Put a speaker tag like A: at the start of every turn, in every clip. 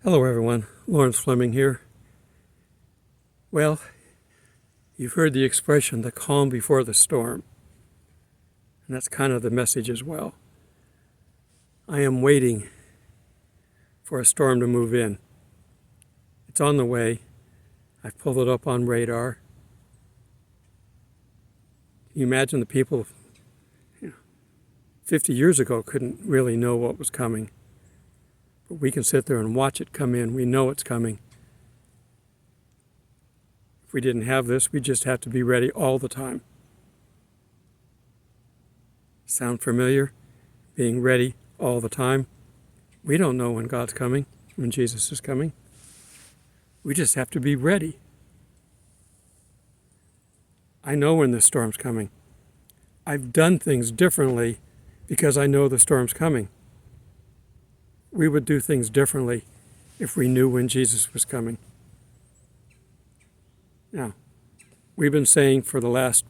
A: Hello everyone, Thomas Fleming here. Well, you've heard the expression, the calm before the storm. And that's kind of the message as well. I am waiting for a storm to move in. It's on the way. I've pulled it up on radar. Can you imagine the people 50 years ago couldn't really know what was coming? But we can sit there and watch it come in. We know it's coming. If we didn't have this, we just have to be ready all the time. Sound familiar? Being ready all the time. We don't know when God's coming, when Jesus is coming. We just have to be ready. I know when the storm's coming. I've done things differently because I know the storm's coming. We would do things differently if we knew when Jesus was coming. Now, we've been saying for the last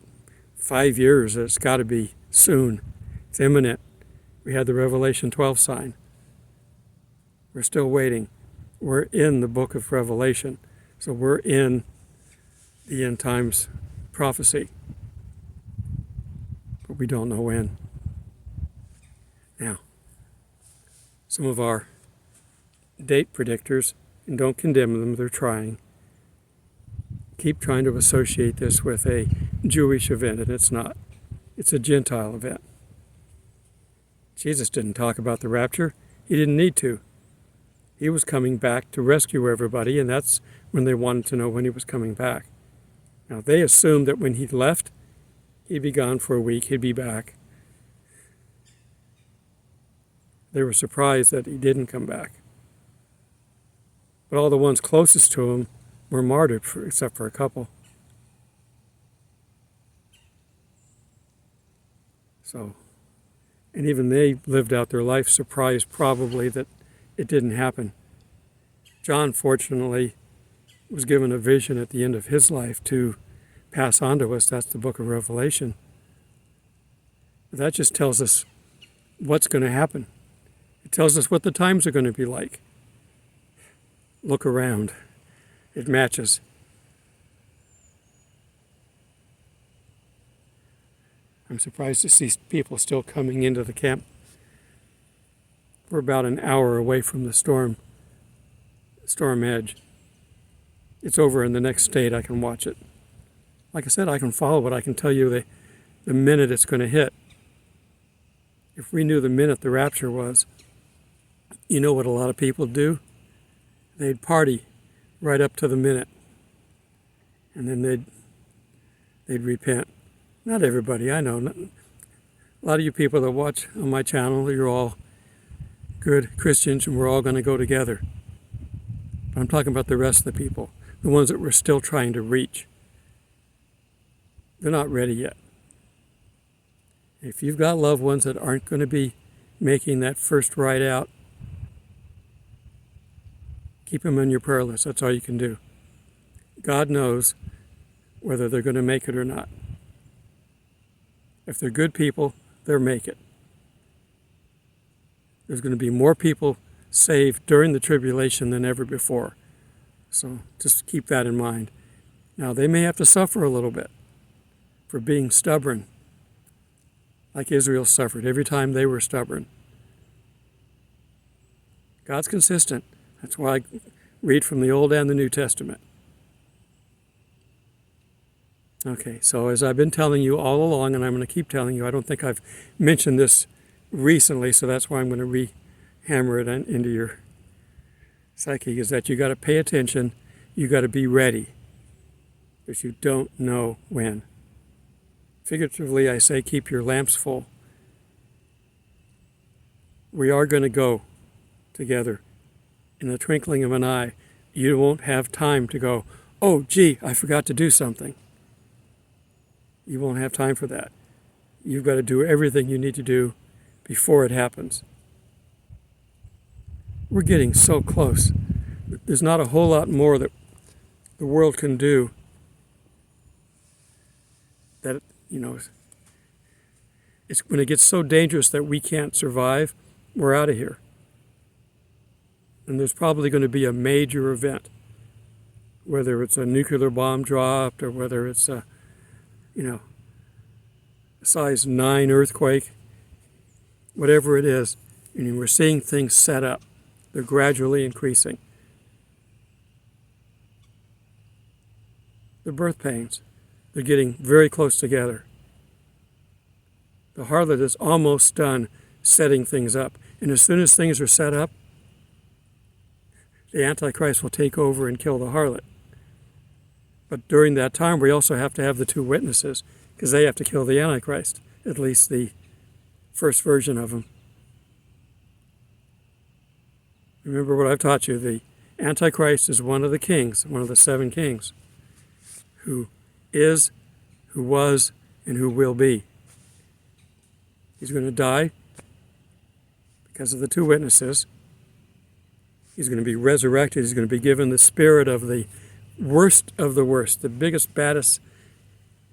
A: 5 years that it's got to be soon. It's imminent. We had the Revelation 12 sign. We're still waiting. We're in the book of Revelation. So we're in the end times prophecy. But we don't know when. Now, some of our date predictors, and don't condemn them, they're trying, keep trying to associate this with a Jewish event, and it's not. It's a Gentile event. Jesus didn't talk about the rapture. He didn't need to. He was coming back to rescue everybody, and that's when they wanted to know when he was coming back. Now, they assumed that when he left, he'd be gone for a week, he'd be back. They were surprised that he didn't come back. But all the ones closest to him were martyred, except for a couple. So, and even they lived out their life surprised probably that it didn't happen. John, fortunately, was given a vision at the end of his life to pass on to us. That's the book of Revelation. But that just tells us what's going to happen. It tells us what the times are going to be like. Look around. It matches. I'm surprised to see people still coming into the camp. We're about an hour away from the storm edge. It's over in the next state. I can watch it. Like I said, I can follow it. I can tell you the minute it's going to hit. If we knew the minute the rapture was, you know what a lot of people do? They'd party right up to the minute. And then they'd repent. Not everybody, I know. A lot of you people that watch on my channel, you're all good Christians and we're all going to go together. But I'm talking about the rest of the people, the ones that we're still trying to reach. They're not ready yet. If you've got loved ones that aren't going to be making that first ride out, keep them on your prayer list. That's all you can do. God knows whether they're going to make it or not. If they're good people, they'll make it. There's going to be more people saved during the tribulation than ever before. So just keep that in mind. Now, they may have to suffer a little bit for being stubborn, like Israel suffered every time they were stubborn. God's consistent. That's why I read from the Old and the New Testament. Okay, so as I've been telling you all along, and I'm going to keep telling you, I don't think I've mentioned this recently, so that's why I'm going to re-hammer it into your psyche, is that you got to pay attention, you got to be ready, because you don't know when. Figuratively, I say keep your lamps full. We are going to go together. In the twinkling of an eye, you won't have time to go, oh, gee, I forgot to do something. You won't have time for that. You've got to do everything you need to do before it happens. We're getting so close. There's not a whole lot more that the world can do that, it's when it gets so dangerous that we can't survive, we're out of here. And there's probably going to be a major event, whether it's a nuclear bomb dropped or whether it's a, a size 9 earthquake, whatever it is. And we're seeing things set up. They're gradually increasing. The birth pains, they're getting very close together. The harlot is almost done setting things up. And as soon as things are set up, the Antichrist will take over and kill the harlot. But during that time, we also have to have the 2 witnesses, because they have to kill the Antichrist, at least the first version of him. Remember what I've taught you. The Antichrist is one of the kings, one of the 7 kings, who is, who was, and who will be. He's going to die because of the 2 witnesses. He's going to be resurrected. He's going to be given the spirit of the worst, the biggest, baddest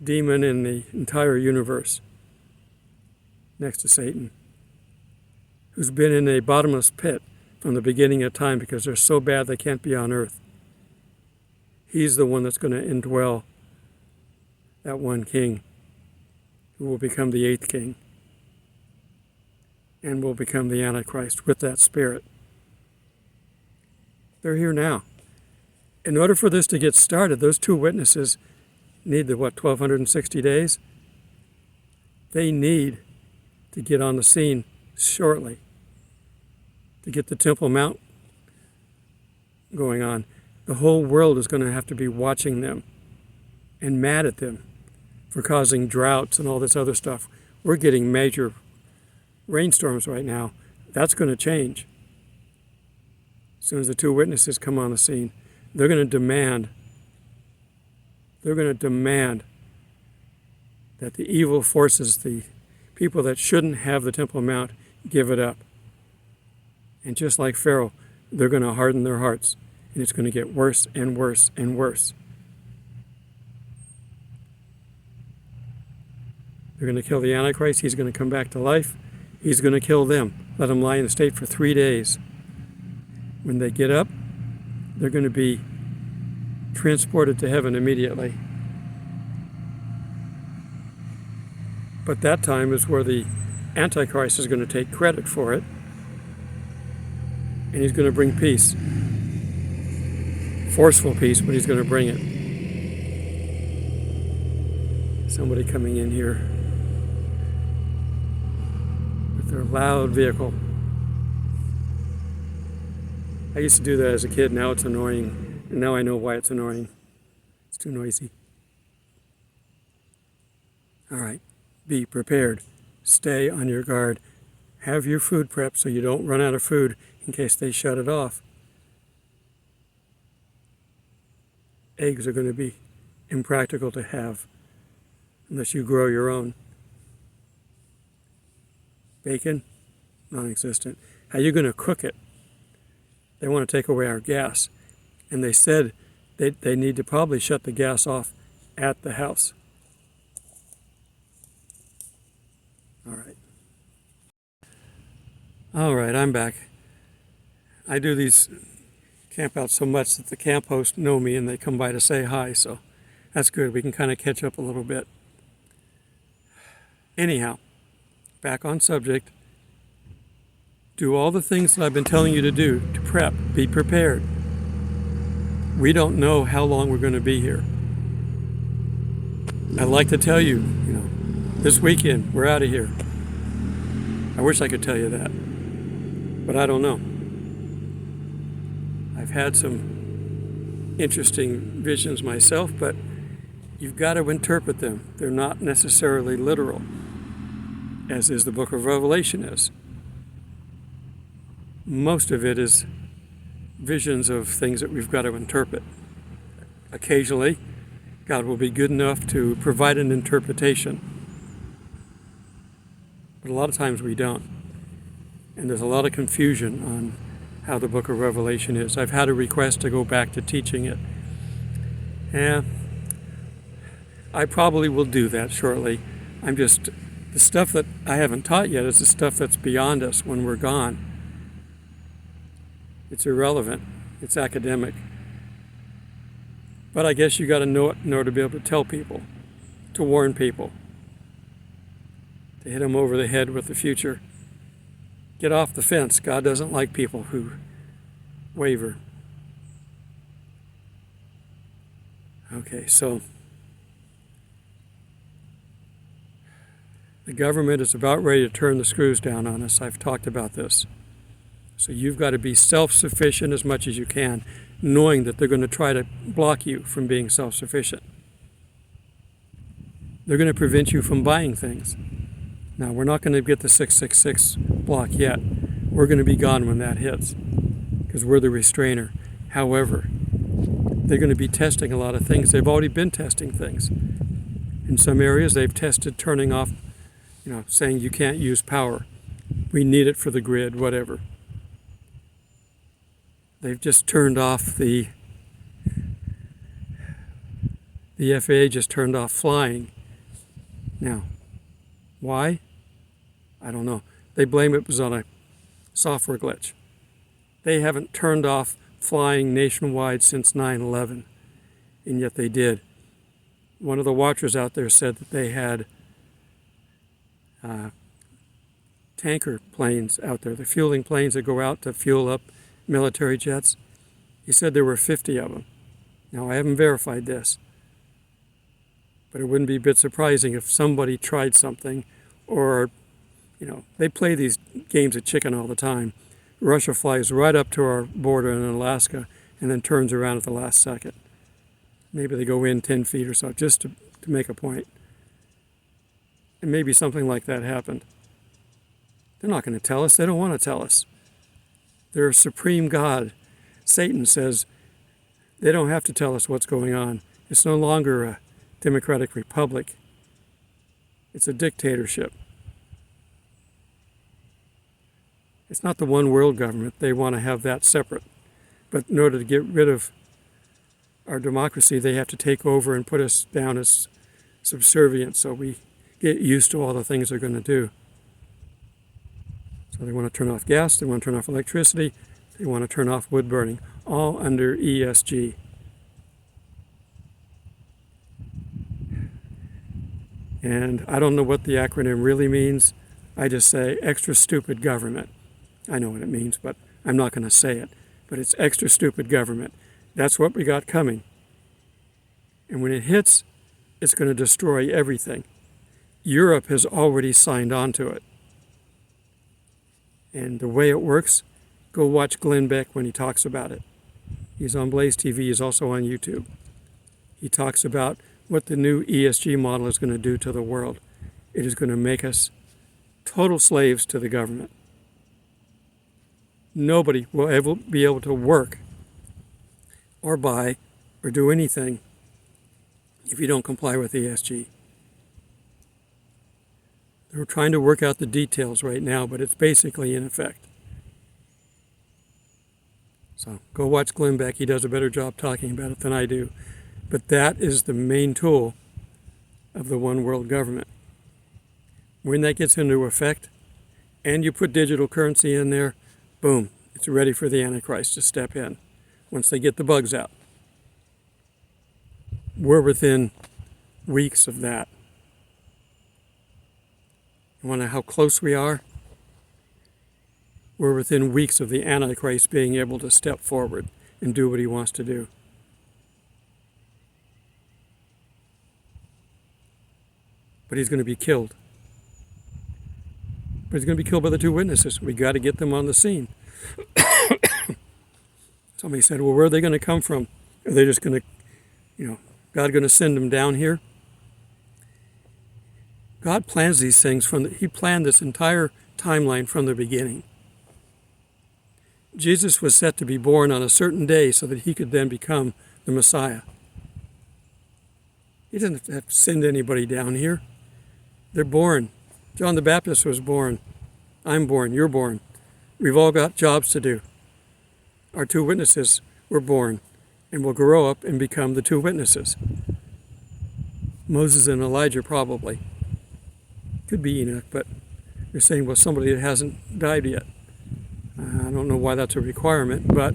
A: demon in the entire universe, next to Satan, who's been in a bottomless pit from the beginning of time because they're so bad they can't be on earth. He's the one that's going to indwell that one king, who will become the 8th king and will become the Antichrist with that spirit. They're here now. In order for this to get started, those 2 witnesses need the, 1,260 days? They need to get on the scene shortly to get the Temple Mount going on. The whole world is going to have to be watching them and mad at them for causing droughts and all this other stuff. We're getting major rainstorms right now. That's going to change. As soon as the 2 witnesses come on the scene, they're going to demand that the evil forces, the people that shouldn't have the Temple Mount, give it up. And just like Pharaoh, they're going to harden their hearts, and it's going to get worse and worse and worse. They're going to kill the Antichrist. He's going to come back to life. He's going to kill them. Let them lie in the state for 3 days. When they get up, they're going to be transported to heaven immediately. But that time is where the Antichrist is going to take credit for it, and he's going to bring peace. Forceful peace, but he's going to bring it. Somebody coming in here with their loud vehicle. I used to do that as a kid. Now it's annoying. And now I know why it's annoying. It's too noisy. All right. Be prepared. Stay on your guard. Have your food prepped so you don't run out of food in case they shut it off. Eggs are going to be impractical to have unless you grow your own. Bacon, non-existent. How are you going to cook it? They want to take away our gas. And they said they need to probably shut the gas off at the house. All right, I'm back. I do these campouts so much that the camp hosts know me and they come by to say hi, so that's good. We can kind of catch up a little bit. Anyhow, back on subject. Do all the things that I've been telling you to do to prep. Be prepared. We don't know how long we're going to be here. I'd like to tell you, this weekend we're out of here. I wish I could tell you that, but I don't know. I've had some interesting visions myself, but you've got to interpret them. They're not necessarily literal, as is the book of Revelation is. Most of it is visions of things that we've got to interpret. Occasionally, God will be good enough to provide an interpretation. But a lot of times we don't. And there's a lot of confusion on how the book of Revelation is. I've had a request to go back to teaching it. And I probably will do that shortly. The stuff that I haven't taught yet is the stuff that's beyond us when we're gone. It's irrelevant. It's academic. But I guess you got to know it in order to be able to tell people, to warn people, to hit them over the head with the future. Get off the fence. God doesn't like people who waver. Okay, so the government is about ready to turn the screws down on us. I've talked about this. So you've got to be self-sufficient as much as you can, knowing that they're going to try to block you from being self-sufficient. They're going to prevent you from buying things. Now, we're not going to get the 666 block yet. We're going to be gone when that hits, because we're the restrainer. However, they're going to be testing a lot of things. They've already been testing things. In some areas, they've tested turning off, saying you can't use power. We need it for the grid, whatever. They've just turned off the FAA just turned off flying. Now, why? I don't know. They blame it was on a software glitch. They haven't turned off flying nationwide since 9/11, and yet they did. One of the watchers out there said that they had tanker planes out there, the fueling planes that go out to fuel up military jets. He said there were 50 of them. Now, I haven't verified this, but it wouldn't be a bit surprising if somebody tried something, or, they play these games of chicken all the time. Russia flies right up to our border in Alaska and then turns around at the last second. Maybe they go in 10 feet or so just to make a point. And maybe something like that happened. They're not going to tell us. They don't want to tell us. They're a supreme God. Satan says they don't have to tell us what's going on. It's no longer a democratic republic. It's a dictatorship. It's not the one world government. They want to have that separate. But in order to get rid of our democracy, they have to take over and put us down as subservient, so we get used to all the things they're going to do. So they want to turn off gas, they want to turn off electricity, they want to turn off wood burning, all under ESG. And I don't know what the acronym really means. I just say extra stupid government. I know what it means, but I'm not going to say it. But it's extra stupid government. That's what we got coming. And when it hits, it's going to destroy everything. Europe has already signed on to it. And the way it works, go watch Glenn Beck when he talks about it. He's on Blaze TV. He's also on YouTube. He talks about what the new ESG model is going to do to the world. It is going to make us total slaves to the government. Nobody will ever be able to work or buy or do anything if you don't comply with ESG. They're trying to work out the details right now, but it's basically in effect. So go watch Glenn Beck. He does a better job talking about it than I do. But that is the main tool of the one world government. When that gets into effect and you put digital currency in there, boom, it's ready for the Antichrist to step in once they get the bugs out. We're within weeks of that. You want to know how close we are? We're within weeks of the Antichrist being able to step forward and do what he wants to do. But he's going to be killed. But he's going to be killed by the two witnesses. We got to get them on the scene. Somebody said, well, where are they going to come from? Are they just going to, God going to send them down here? God plans these things he planned this entire timeline from the beginning. Jesus was set to be born on a certain day so that he could then become the Messiah. He doesn't have to send anybody down here. They're born. John the Baptist was born. I'm born. You're born. We've all got jobs to do. Our two witnesses were born and will grow up and become the two witnesses. Moses and Elijah probably. Could be Enoch, but you're saying, well, somebody that hasn't died yet. I don't don't know why that's a requirement, but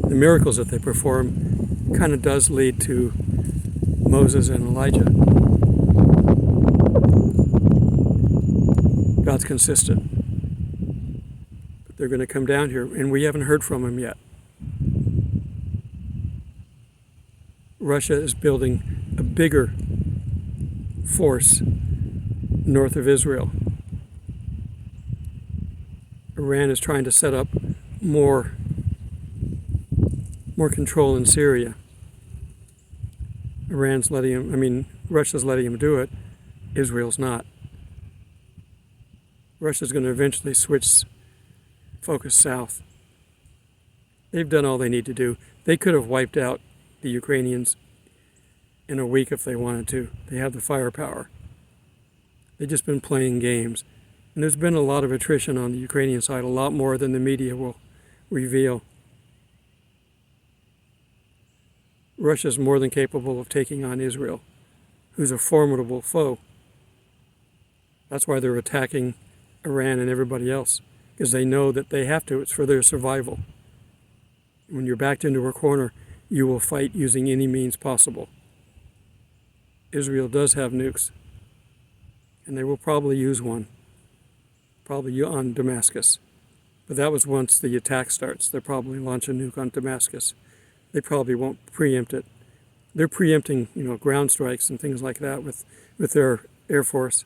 A: the miracles that they perform kind of does lead to Moses and Elijah. God's consistent. But they're going to come down here, and we haven't heard from him yet. Russia is building a bigger force north of Israel. Iran is trying to set up more control in Syria. Russia's letting him do it. Israel's not. Russia's going to eventually switch focus south. They've done all they need to do. They could have wiped out the Ukrainians in a week if they wanted to. They have the firepower. They've just been playing games. And there's been a lot of attrition on the Ukrainian side, a lot more than the media will reveal. Russia's more than capable of taking on Israel, who's a formidable foe. That's why they're attacking Iran and everybody else, because they know that they have to. It's for their survival. When you're backed into a corner, you will fight using any means possible. Israel does have nukes, and they will probably use one, probably on Damascus. But that was once the attack starts. They'll probably launch a nuke on Damascus. They probably won't preempt it. They're preempting, ground strikes and things like that with their Air Force.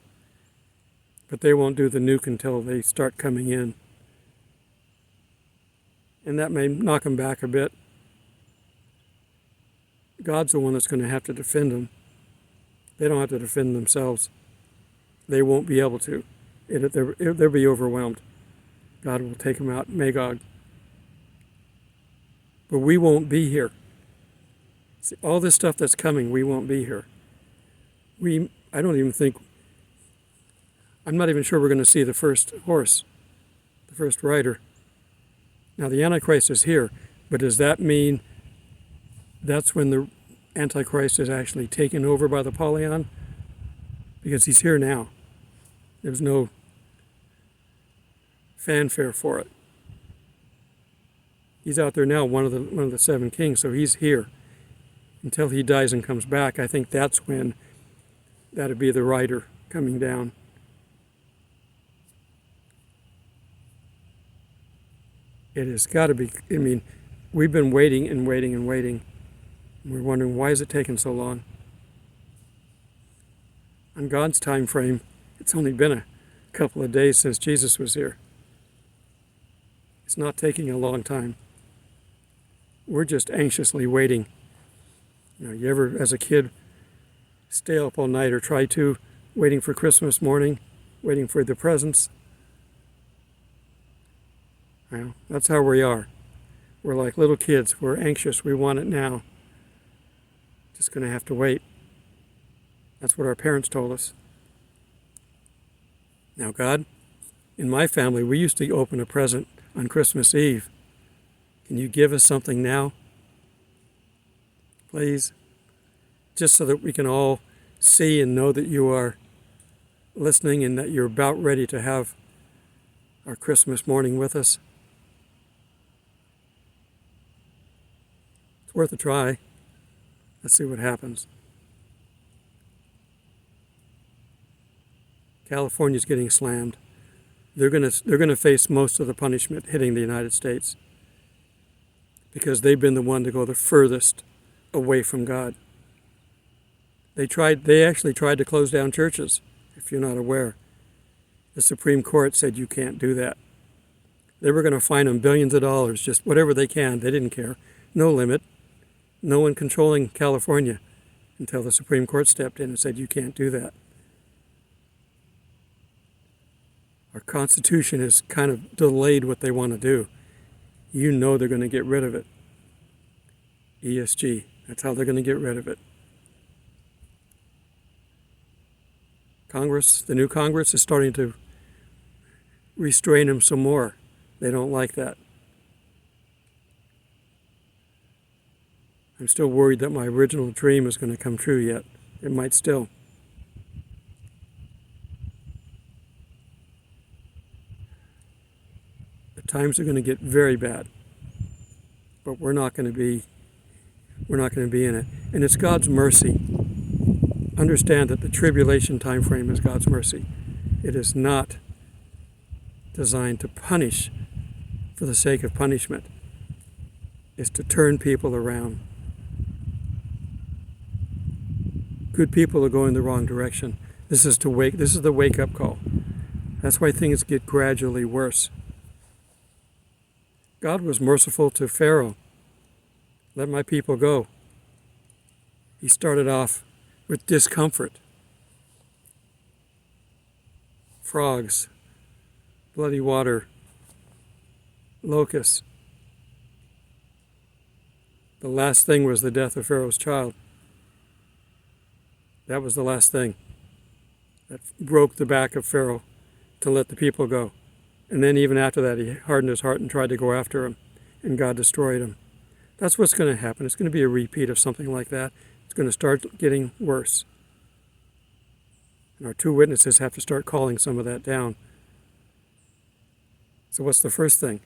A: But they won't do the nuke until they start coming in. And that may knock them back a bit. God's the one that's going to have to defend them. They don't have to defend themselves. They won't be able to. They'll be overwhelmed. God will take them out, Magog. But we won't be here. See, all this stuff that's coming, we won't be here. I'm not even sure we're going to see the first horse, the first rider. Now the Antichrist is here, but does that mean that's when the Antichrist is actually taken over by the Apollyon? Because he's here now. There's no fanfare for it. He's out there now, one of the seven kings, so he's here. Until he dies and comes back, I think that's when that'd be the rider coming down. It has got to be, we've been waiting and waiting and waiting. And we're wondering, why is it taking so long? On God's time frame, it's only been a couple of days since Jesus was here. It's not taking a long time. We're just anxiously waiting. You ever, as a kid, stay up all night or try to, waiting for Christmas morning, waiting for the presents? Well, that's how we are. We're like little kids. We're anxious. We want it now. Just going to have to wait. That's what our parents told us. Now, God, in my family, we used to open a present on Christmas Eve. Can you give us something now? Please. Just so that we can all see and know that you are listening and that you're about ready to have our Christmas morning with us. It's worth a try. Let's see what happens. California's getting slammed. They're going to face most of the punishment hitting the United States because they've been the one to go the furthest away from God. They actually tried to close down churches, if you're not aware. The Supreme Court said you can't do that. They were going to fine them billions of dollars, just whatever they can. They didn't care. No limit. No one controlling California until the Supreme Court stepped in and said you can't do that. Our Constitution has kind of delayed what they want to do. You know they're going to get rid of it. ESG, that's how they're going to get rid of it. Congress, the new Congress is starting to restrain them some more. They don't like that. I'm still worried that my original dream is going to come true yet. It might still. Times are going to get very bad, but we're not going to be in it. And it's God's mercy. Understand that the tribulation time frame is God's mercy. It is not designed to punish for the sake of punishment. It's to turn people around. Good people are going the wrong direction. This is the wake-up call. That's why things get gradually worse. God was merciful to Pharaoh. Let my people go. He started off with discomfort. Frogs, bloody water, locusts. The last thing was the death of Pharaoh's child. That was the last thing that broke the back of Pharaoh to let the people go. And then even after that, he hardened his heart and tried to go after him, and God destroyed him. That's what's going to happen. It's going to be a repeat of something like that. It's going to start getting worse. And our two witnesses have to start calling some of that down. So what's the first thing?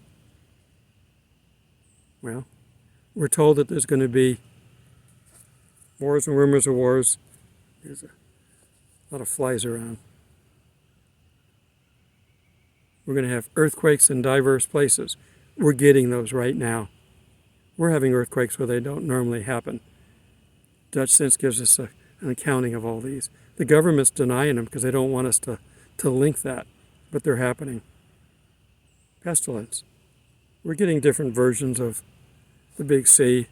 A: Well, we're told that there's going to be wars and rumors of wars. There's a lot of flies around. We're going to have earthquakes in diverse places. We're getting those right now. We're having earthquakes where they don't normally happen. Dutch Sense gives us an accounting of all these. The government's denying them because they don't want us to link that, but they're happening. Pestilence. We're getting different versions of the big C,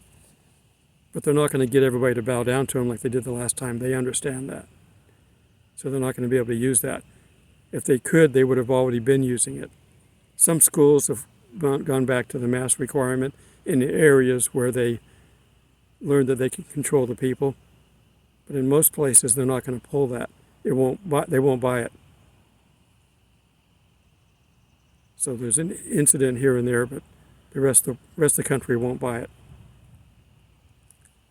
A: but they're not going to get everybody to bow down to them like they did the last time. They understand that. So they're not going to be able to use that. If they could, they would have already been using it. Some schools have gone back to the mask requirement in the areas where they learned that they can control the people. But in most places, they're not going to pull that. They won't buy it. So there's an incident here and there, but the rest of the country won't buy it.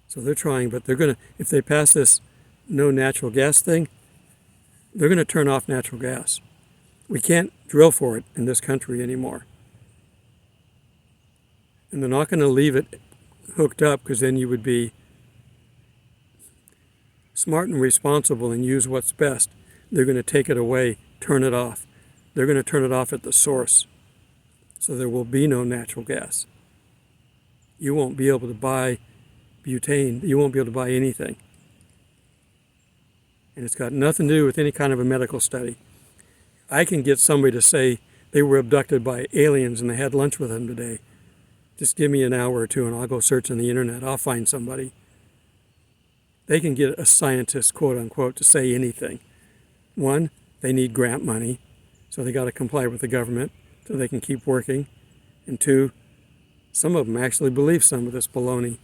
A: So they're trying, but they're going to, if they pass this no natural gas thing, they're going to turn off natural gas. We can't drill for it in this country anymore. And they're not going to leave it hooked up, because then you would be smart and responsible and use what's best. They're going to take it away, turn it off. They're going to turn it off at the source. So there will be no natural gas. You won't be able to buy butane. You won't be able to buy anything. And it's got nothing to do with any kind of a medical study. I can get somebody to say they were abducted by aliens and they had lunch with them today. Just give me an hour or two and I'll go search on the internet. I'll find somebody. They can get a scientist, quote unquote, to say anything. One, they need grant money, so they got to comply with the government so they can keep working. And two, some of them actually believe some of this baloney,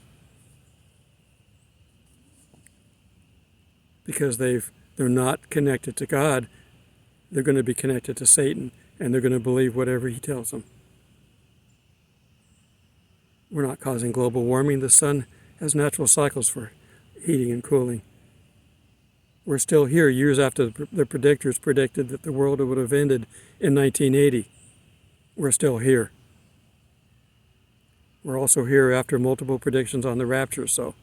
A: because they're not connected to God. They're going to be connected to Satan, and they're going to believe whatever he tells them. We're not causing global warming. The sun has natural cycles for heating and cooling. We're still here years after the predictors predicted that the world would have ended in 1980. We're still here. We're also here after multiple predictions on the rapture, so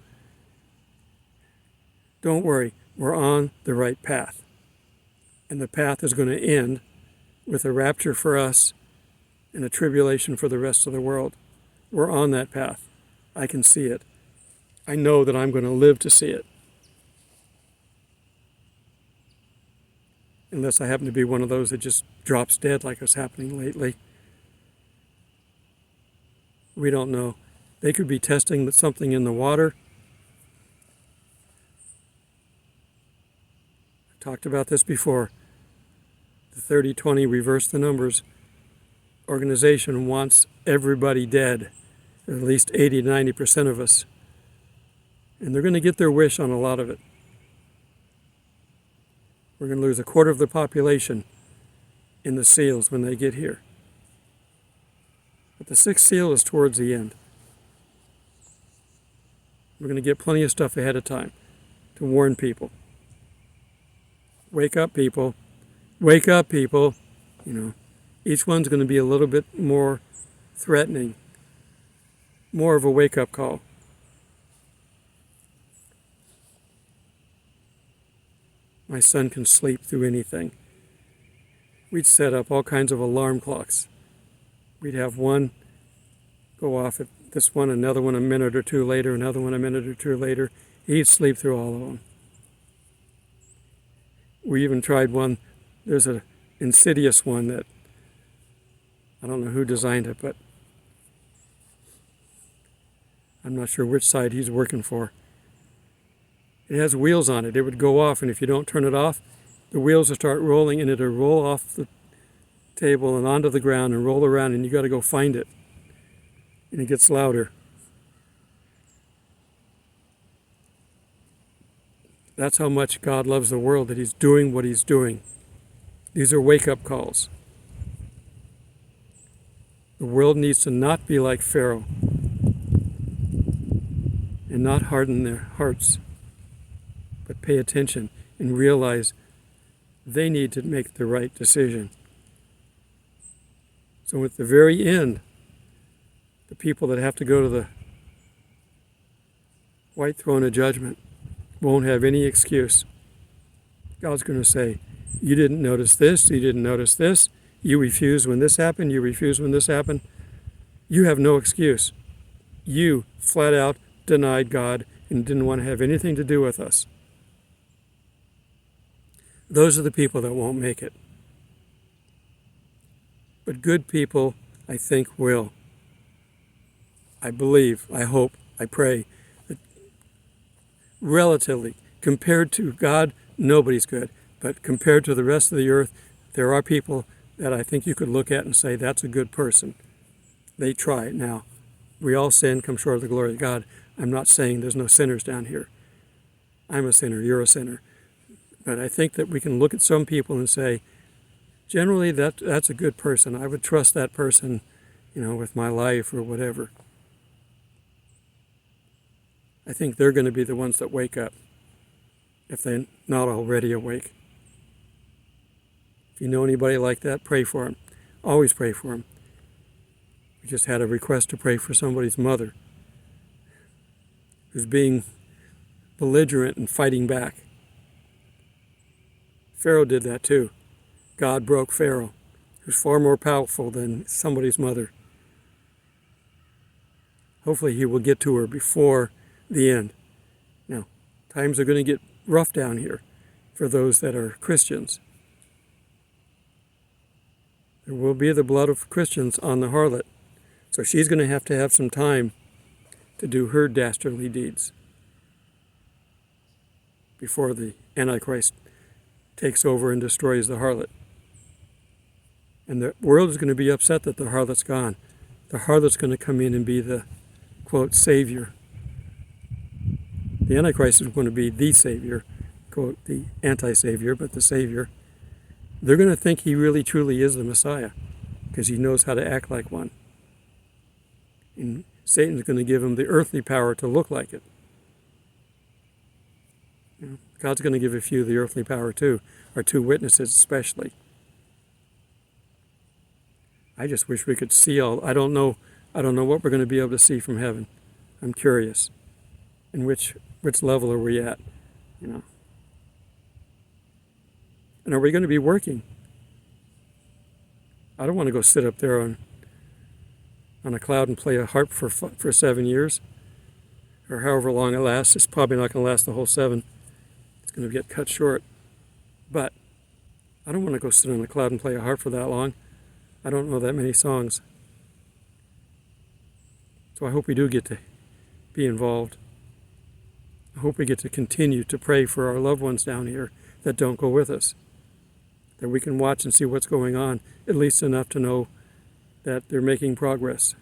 A: don't worry. We're on the right path. And the path is going to end with a rapture for us and a tribulation for the rest of the world. We're on that path. I can see it. I know that I'm going to live to see it. Unless I happen to be one of those that just drops dead like is happening lately. We don't know. They could be testing something in the water. I've talked about this before. The 30-20 reverse the numbers organization wants everybody dead, at least 80 to 90% of us. And they're going to get their wish on a lot of it. We're going to lose a quarter of the population in the seals when they get here. But the sixth seal is towards the end. We're going to get plenty of stuff ahead of time to warn people. Wake up, people. Wake up, people. You know, each one's going to be a little bit more threatening, more of a wake-up call. My son can sleep through anything. We'd set up all kinds of alarm clocks. We'd have one go off at this one, another one a minute or two later, another one a minute or two later. He'd sleep through all of them. We even tried one, there's an insidious one that, I don't know who designed it, but I'm not sure which side he's working for. It has wheels on it. It would go off, and if you don't turn it off, the wheels will start rolling, and it'll roll off the table and onto the ground and roll around, and you got to go find it. And it gets louder. That's how much God loves the world, that he's doing what he's doing. These are wake-up calls. The world needs to not be like Pharaoh and not harden their hearts, but pay attention and realize they need to make the right decision. So at the very end, the people that have to go to the white throne of judgment won't have any excuse. God's going to say, you didn't notice this, you didn't notice this, you refused when this happened, you refused when this happened. You have no excuse. You flat out denied God and didn't want to have anything to do with us. Those are the people that won't make it. But good people, I think, will. I believe, I hope, I pray that relatively, compared to God, nobody's good. But compared to the rest of the earth, there are people that I think you could look at and say, that's a good person. They try it. Now, we all sin, come short of the glory of God. I'm not saying there's no sinners down here. I'm a sinner, you're a sinner. But I think that we can look at some people and say, generally that's a good person. I would trust that person, with my life or whatever. I think they're going to be the ones that wake up, if they're not already awake. If you know anybody like that, pray for them. Always pray for them. We just had a request to pray for somebody's mother who's being belligerent and fighting back. Pharaoh did that too. God broke Pharaoh, who's far more powerful than somebody's mother. Hopefully he will get to her before the end. Now, times are going to get rough down here for those that are Christians. There will be the blood of Christians on the harlot. So she's going to have some time to do her dastardly deeds before the Antichrist takes over and destroys the harlot. And the world is going to be upset that the harlot's gone. The harlot's going to come in and be the, quote, savior. The Antichrist is going to be the savior, quote, the anti-savior, but the savior. They're going to think he really truly is the Messiah because he knows how to act like one. And Satan's going to give him the earthly power to look like it. God's going to give a few the earthly power too, or two witnesses especially. I just wish we could see all. I don't know what we're going to be able to see from heaven. I'm curious. And which level are we at? And are we going to be working? I don't want to go sit up there on a cloud and play a harp for 7 years, or however long it lasts. It's probably not going to last the whole 7. It's going to get cut short. But I don't want to go sit on a cloud and play a harp for that long. I don't know that many songs. So I hope we do get to be involved. I hope we get to continue to pray for our loved ones down here that don't go with us, that we can watch and see what's going on, at least enough to know that they're making progress.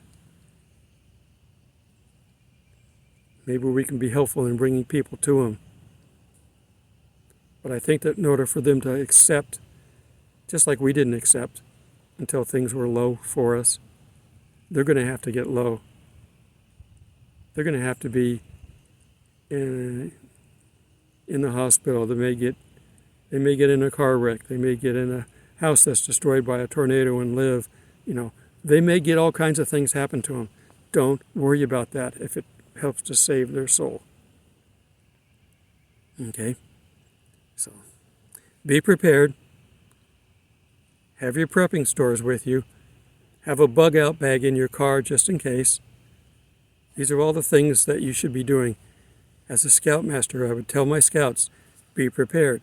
A: Maybe we can be helpful in bringing people to them. But I think that in order for them to accept, just like we didn't accept until things were low for us, they're going to have to get low. They're going to have to be in the hospital. They may get in a car wreck. They may get in a house that's destroyed by a tornado and live, They may get all kinds of things happen to them. Don't worry about that if it helps to save their soul. Okay? So, be prepared. Have your prepping stores with you. Have a bug-out bag in your car just in case. These are all the things that you should be doing. As a scoutmaster, I would tell my scouts, be prepared.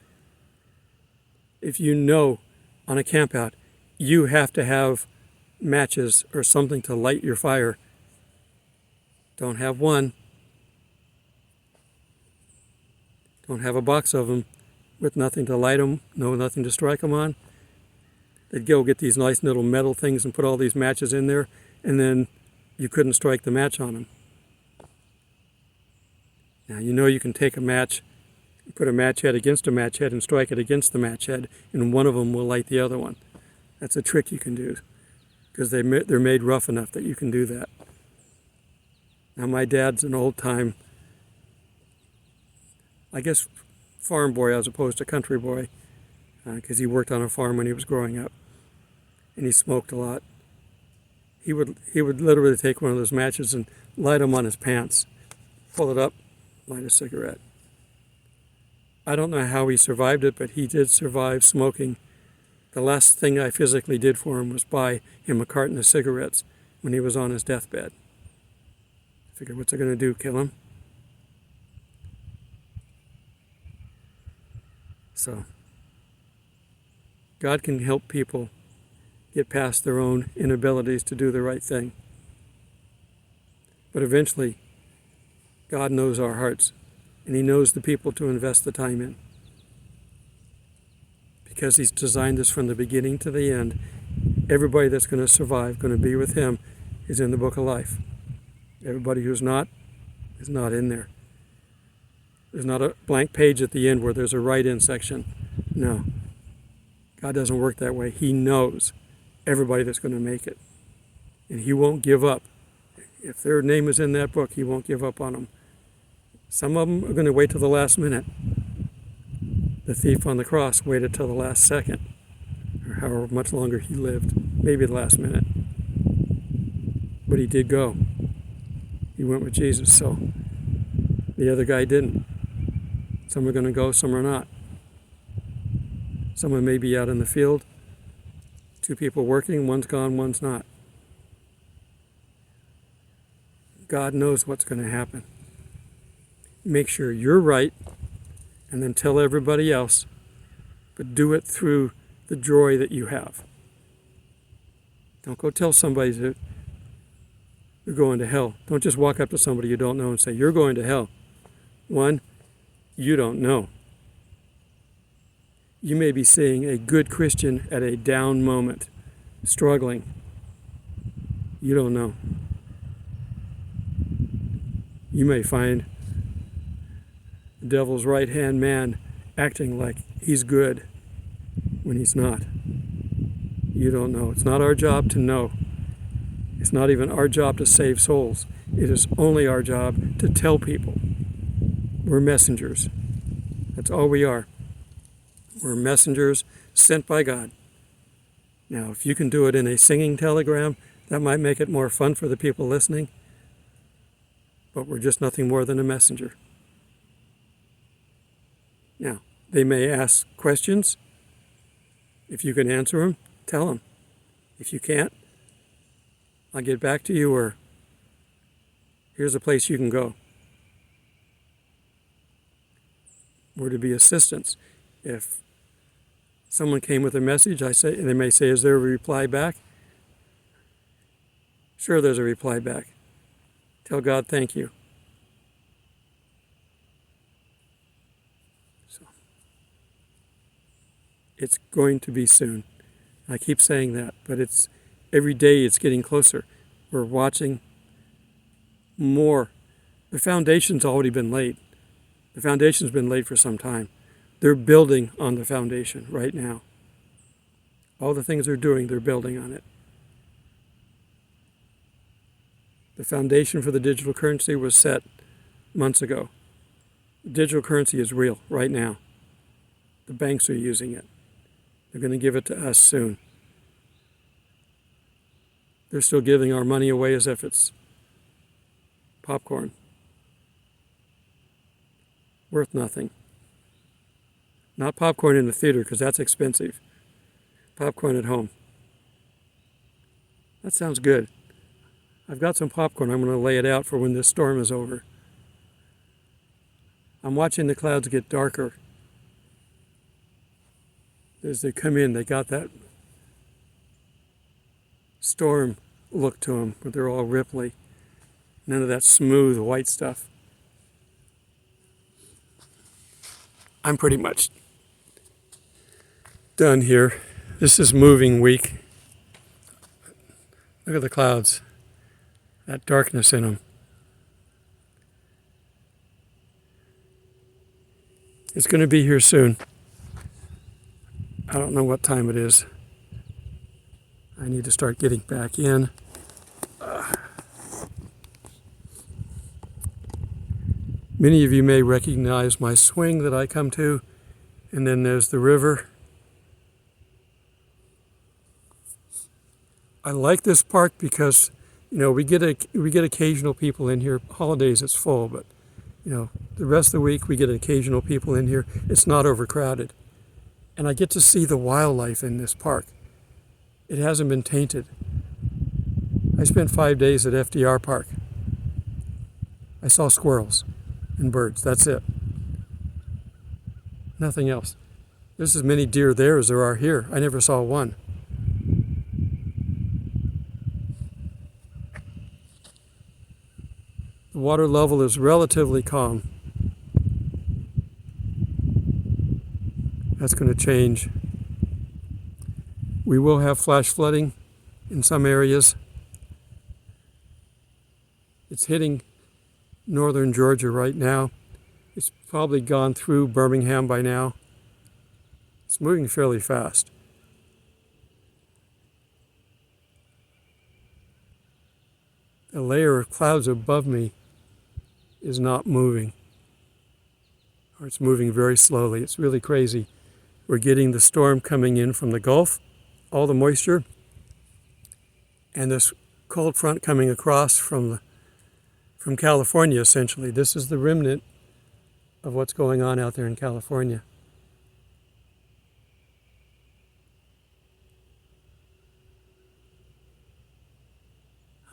A: If you know on a campout you have to have matches or something to light your fire, don't have one. Don't have a box of them with nothing to light them, nothing to strike them on. They'd go get these nice little metal things and put all these matches in there, and then you couldn't strike the match on them. Now, you know you can take a match, put a match head against a match head and strike it against the match head, and one of them will light the other one. That's a trick you can do, because they're made rough enough that you can do that. Now, my dad's an old-time, I guess, farm boy as opposed to country boy, because he worked on a farm when he was growing up, and he smoked a lot. He would literally take one of those matches and light them on his pants, pull it up, light a cigarette. I don't know how he survived it, but he did survive smoking. The last thing I physically did for him was buy him a carton of cigarettes when he was on his deathbed. I figured, what's it going to do, kill him? So, God can help people get past their own inabilities to do the right thing. But eventually, God knows our hearts, and He knows the people to invest the time in. Because He's designed us from the beginning to the end. Everybody that's going to survive, going to be with Him, is in the book of life. Everybody who's not, is not in there. There's not a blank page at the end where there's a write-in section. No. God doesn't work that way. He knows everybody that's going to make it. And He won't give up. If their name is in that book, He won't give up on them. Some of them are going to wait till the last minute. The thief on the cross waited till the last second, or however much longer he lived, maybe the last minute. But he did go. He went with Jesus, so the other guy didn't. Some are going to go, some are not. Someone may be out in the field, two people working, one's gone, one's not. God knows what's going to happen. Make sure you're right, and then tell everybody else, but do it through the joy that you have. Don't go tell somebody that you're going to hell. Don't just walk up to somebody you don't know and say, you're going to hell. One, you don't know. You may be seeing a good Christian at a down moment, struggling. You don't know. You may find the devil's right-hand man acting like he's good when he's not. You don't know. It's not our job to know. It's not even our job to save souls. It is only our job to tell people. We're messengers. That's all we are. We're messengers sent by God. Now, if you can do it in a singing telegram, that might make it more fun for the people listening. But we're just nothing more than a messenger. Now, they may ask questions. If you can answer them, tell them. If you can't, I'll get back to you, or here's a place you can go. We're to be assistants. If someone came with a message, they may say, is there a reply back? Sure, there's a reply back. Tell God thank you. So, it's going to be soon. I keep saying that, but every day it's getting closer. We're watching more. The foundation's already been laid. The foundation's been laid for some time. They're building on the foundation right now. All the things they're doing, they're building on it. The foundation for the digital currency was set months ago. The digital currency is real right now. The banks are using it. They're going to give it to us soon. They're still giving our money away as if it's popcorn. Worth nothing. Not popcorn in the theater, because that's expensive. Popcorn at home. That sounds good. I've got some popcorn. I'm going to lay it out for when this storm is over. I'm watching the clouds get darker. As they come in, they got that storm look to them, where they're all ripply. None of that smooth white stuff. I'm pretty much done here. This is moving week. Look at the clouds. That darkness in them. It's going to be here soon. I don't know what time it is. I need to start getting back in. Many of you may recognize my swing that I come to, and then there's the river. I like this park because, we get occasional people in here. Holidays it's full, but the rest of the week we get occasional people in here. It's not overcrowded, and I get to see the wildlife in this park. It hasn't been tainted. I spent 5 days at FDR Park. I saw squirrels and birds. That's it. Nothing else. There's as many deer there as there are here. I never saw one. The water level is relatively calm. That's going to change. We will have flash flooding in some areas. It's hitting northern Georgia right now. It's probably gone through Birmingham by now. It's moving fairly fast. The layer of clouds above me is not moving, or it's moving very slowly. It's really crazy. We're getting the storm coming in from the Gulf, all the moisture, and this cold front coming across from California, essentially. This is the remnant of what's going on out there in California.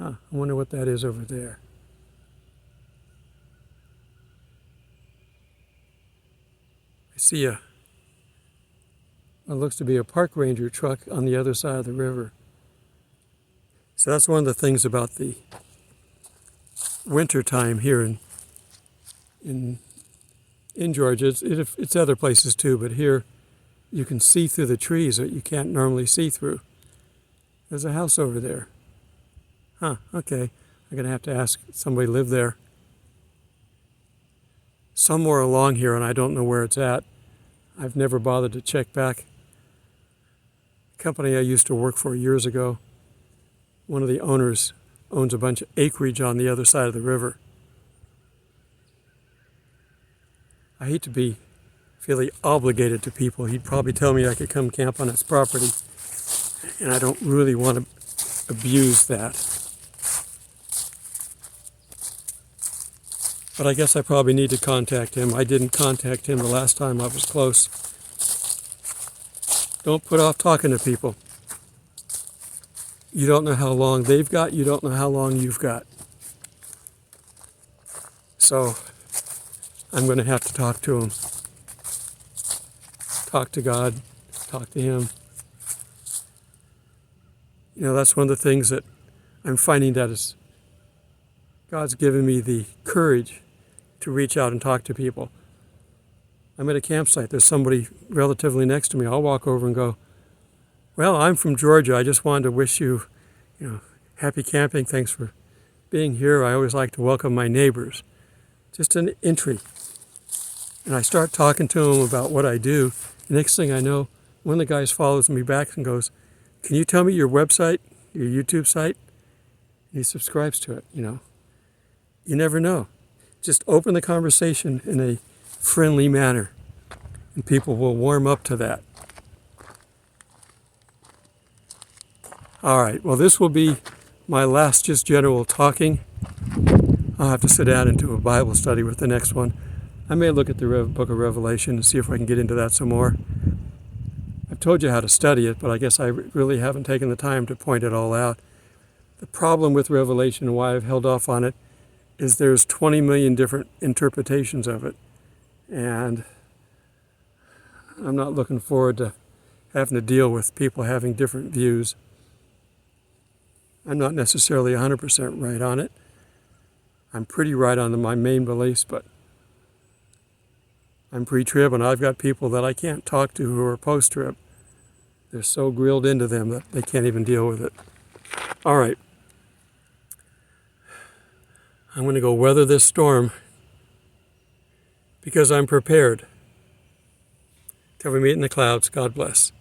A: I wonder what that is over there. I see what looks to be a park ranger truck on the other side of the river. So that's one of the things about the winter time here in Georgia. It's other places too, but here you can see through the trees that you can't normally see through. There's a house over there. Okay. I'm going to have to ask somebody live there. Somewhere along here, and I don't know where it's at. I've never bothered to check back. The company I used to work for years ago, one of the owners owns a bunch of acreage on the other side of the river. I hate to be feeling obligated to people. He'd probably tell me I could come camp on his property, and I don't really want to abuse that. But I guess I probably need to contact him. I didn't contact him the last time I was close. Don't put off talking to people. You don't know how long they've got. You don't know how long you've got. So I'm going to have to talk to him. Talk to God. Talk to him. That's one of the things that I'm finding that is God's given me the courage to reach out and talk to people. I'm at a campsite. There's somebody relatively next to me. I'll walk over and go, well, I'm from Georgia. I just wanted to wish you, happy camping. Thanks for being here. I always like to welcome my neighbors. Just an entry. And I start talking to them about what I do. The next thing I know, one of the guys follows me back and goes, can you tell me your website, your YouTube site? And he subscribes to it, You never know. Just open the conversation in a friendly manner, and people will warm up to that. All right, well, this will be my last just general talking. I'll have to sit down and do a Bible study with the next one. I may look at the book of Revelation and see if I can get into that some more. I've told you how to study it, but I guess I really haven't taken the time to point it all out. The problem with Revelation and why I've held off on it is there's 20 million different interpretations of it. And I'm not looking forward to having to deal with people having different views. I'm not necessarily 100% right on it. I'm pretty right on my main beliefs, but I'm pre-trib, and I've got people that I can't talk to who are post-trib. They're so grilled into them that they can't even deal with it. All right. I'm going to go weather this storm because I'm prepared. Till we meet in the clouds, God bless.